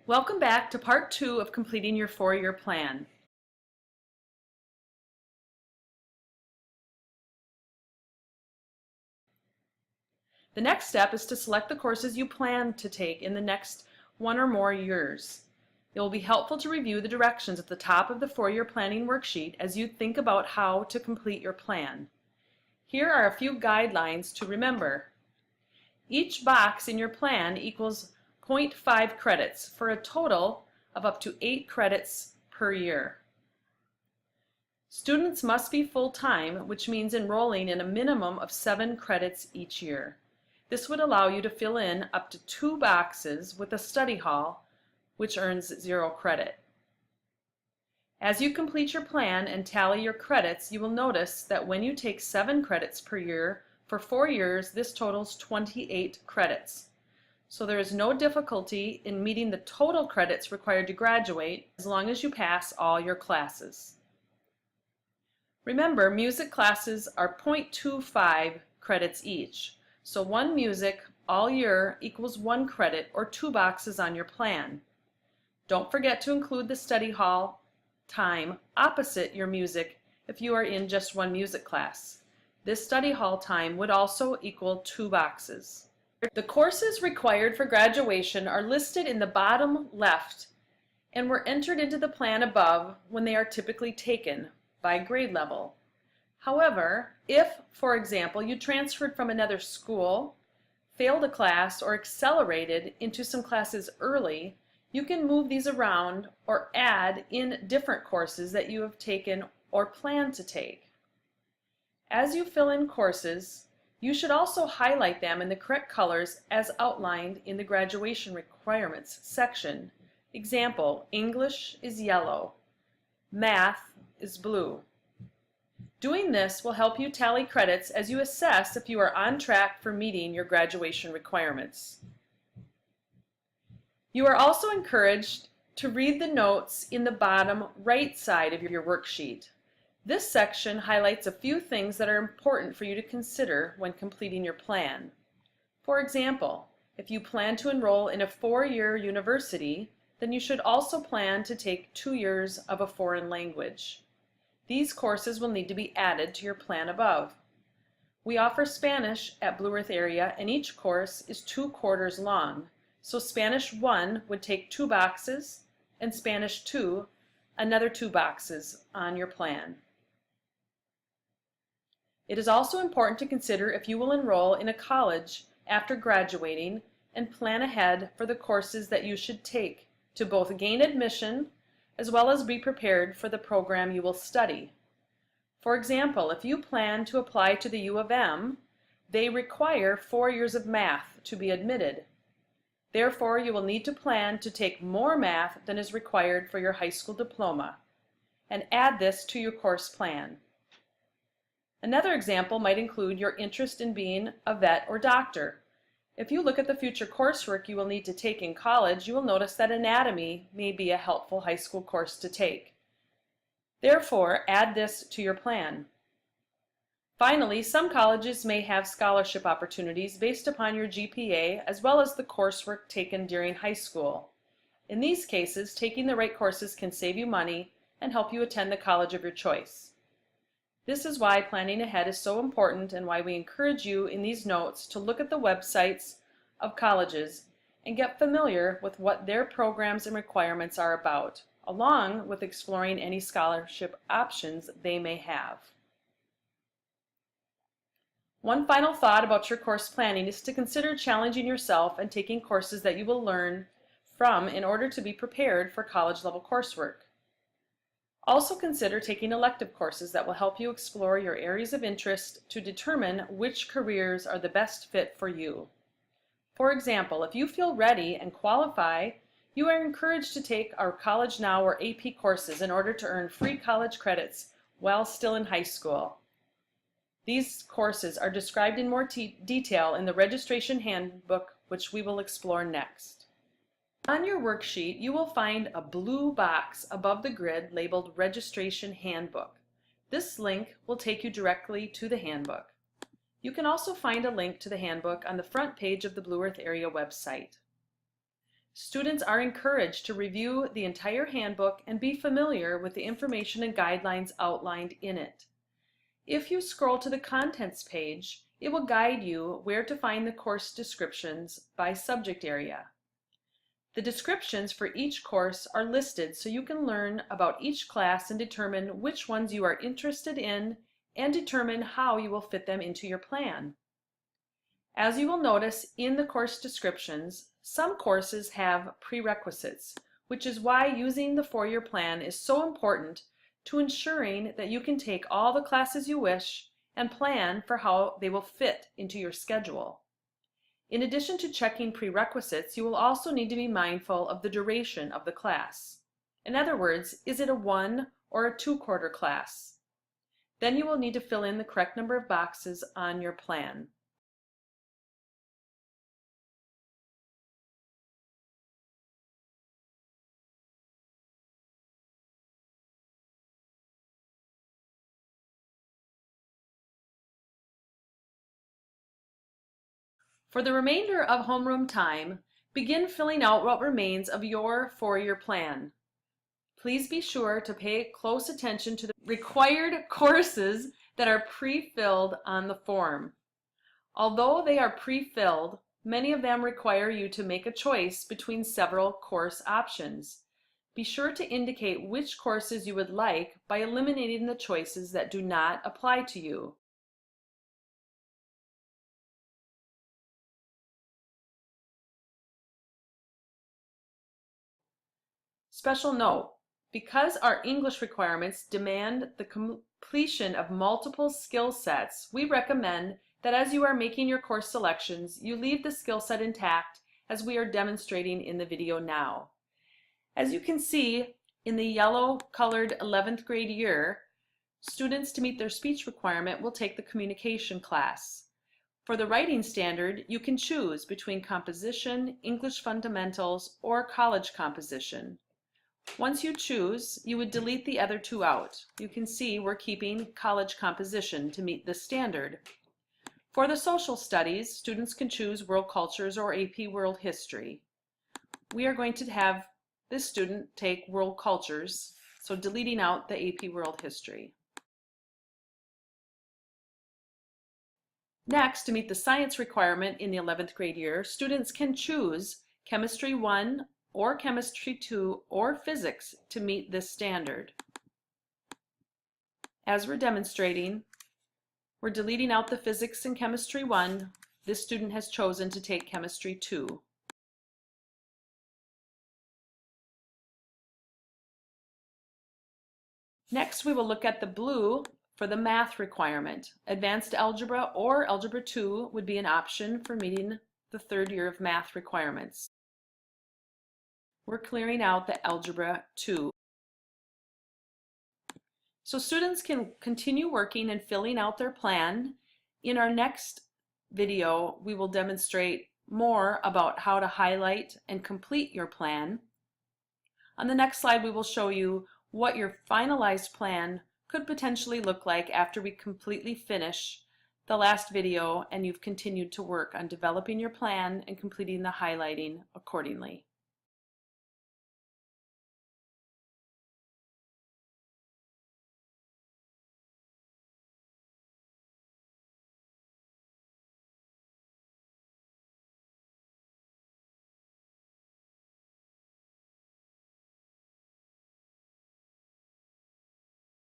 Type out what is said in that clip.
Welcome back to part 2 of completing your 4-year plan. The next step is to select the courses you plan to take in the next 1 or more years. It will be helpful to review the directions at the top of the 4-year planning worksheet as you think about how to complete your plan. Here are a few guidelines to remember. Each box in your plan equals 0.5 credits for a total of up to 8 credits per year. Students must be full-time, which means enrolling in a minimum of 7 credits each year. This would allow you to fill in up to 2 boxes with a study hall, which earns 0 credit. As you complete your plan and tally your credits, you will notice that when you take 7 credits per year for 4 years, this totals 28 credits. So there is no difficulty in meeting the total credits required to graduate as long as you pass all your classes. Remember, music classes are 0.25 credits each. So 1 music all year equals 1 credit or 2 boxes on your plan. Don't forget to include the study hall time opposite your music if you are in just 1 music class. This study hall time would also equal 2 boxes. The courses required for graduation are listed in the bottom left and were entered into the plan above when they are typically taken by grade level. However, if, for example, you transferred from another school, failed a class, or accelerated into some classes early, you can move these around or add in different courses that you have taken or plan to take. As you fill in courses, you should also highlight them in the correct colors as outlined in the graduation requirements section. Example, English is yellow, math is blue. Doing this will help you tally credits as you assess if you are on track for meeting your graduation requirements. You are also encouraged to read the notes in the bottom right side of your worksheet. This section highlights a few things that are important for you to consider when completing your plan. For example, if you plan to enroll in a 4-year university, then you should also plan to take 2 years of a foreign language. These courses will need to be added to your plan above. We offer Spanish at Blue Earth area, and each course is 2 quarters long. So Spanish 1 would take 2 boxes, and Spanish 2 another 2 boxes on your plan. It is also important to consider if you will enroll in a college after graduating and plan ahead for the courses that you should take to both gain admission as well as be prepared for the program you will study. For example, if you plan to apply to the U of M, they require 4 years of math to be admitted. Therefore, you will need to plan to take more math than is required for your high school diploma, and add this to your course plan. Another example might include your interest in being a vet or doctor. If you look at the future coursework you will need to take in college, you will notice that anatomy may be a helpful high school course to take. Therefore, add this to your plan. Finally, some colleges may have scholarship opportunities based upon your GPA as well as the coursework taken during high school. In these cases, taking the right courses can save you money and help you attend the college of your choice. This is why planning ahead is so important and why we encourage you in these notes to look at the websites of colleges and get familiar with what their programs and requirements are about, along with exploring any scholarship options they may have. One final thought about your course planning is to consider challenging yourself and taking courses that you will learn from in order to be prepared for college-level coursework. Also consider taking elective courses that will help you explore your areas of interest to determine which careers are the best fit for you. For example, if you feel ready and qualify, you are encouraged to take our College Now or AP courses in order to earn free college credits while still in high school. These courses are described in more detail in the registration handbook, which we will explore next. On your worksheet, you will find a blue box above the grid labeled Registration Handbook. This link will take you directly to the handbook. You can also find a link to the handbook on the front page of the Blue Earth area website. Students are encouraged to review the entire handbook and be familiar with the information and guidelines outlined in it. If you scroll to the contents page, it will guide you where to find the course descriptions by subject area. The descriptions for each course are listed so you can learn about each class and determine which ones you are interested in and determine how you will fit them into your plan. As you will notice in the course descriptions, some courses have prerequisites, which is why using the four-year plan is so important to ensuring that you can take all the classes you wish and plan for how they will fit into your schedule. In addition to checking prerequisites, you will also need to be mindful of the duration of the class. In other words, is it a 1 or a 2-quarter class? Then you will need to fill in the correct number of boxes on your plan. For the remainder of homeroom time, begin filling out what remains of your four-year plan. Please be sure to pay close attention to the required courses that are pre-filled on the form. Although they are pre-filled, many of them require you to make a choice between several course options. Be sure to indicate which courses you would like by eliminating the choices that do not apply to you. Special note, because our English requirements demand the completion of multiple skill sets, we recommend that as you are making your course selections, you leave the skill set intact as we are demonstrating in the video now. As you can see in the yellow colored 11th grade year, students to meet their speech requirement will take the communication class. For the writing standard, you can choose between composition, English fundamentals, or college composition. Once you choose, you would delete the other two out. You can see we're keeping college composition to meet this standard. For the social studies, students can choose world cultures or AP world history. We are going to have this student take world cultures, so deleting out the AP world history. Next, to meet the science requirement in the 11th grade year, students can choose Chemistry 1 or Chemistry 2 or Physics to meet this standard. As we're demonstrating, we're deleting out the Physics and Chemistry 1. This student has chosen to take Chemistry 2. Next, we will look at the blue for the math requirement. Advanced Algebra or Algebra 2 would be an option for meeting the third year of math requirements. We're clearing out the Algebra 2. So students can continue working and filling out their plan. In our next video, we will demonstrate more about how to highlight and complete your plan. On the next slide, we will show you what your finalized plan could potentially look like after we completely finish the last video and you've continued to work on developing your plan and completing the highlighting accordingly.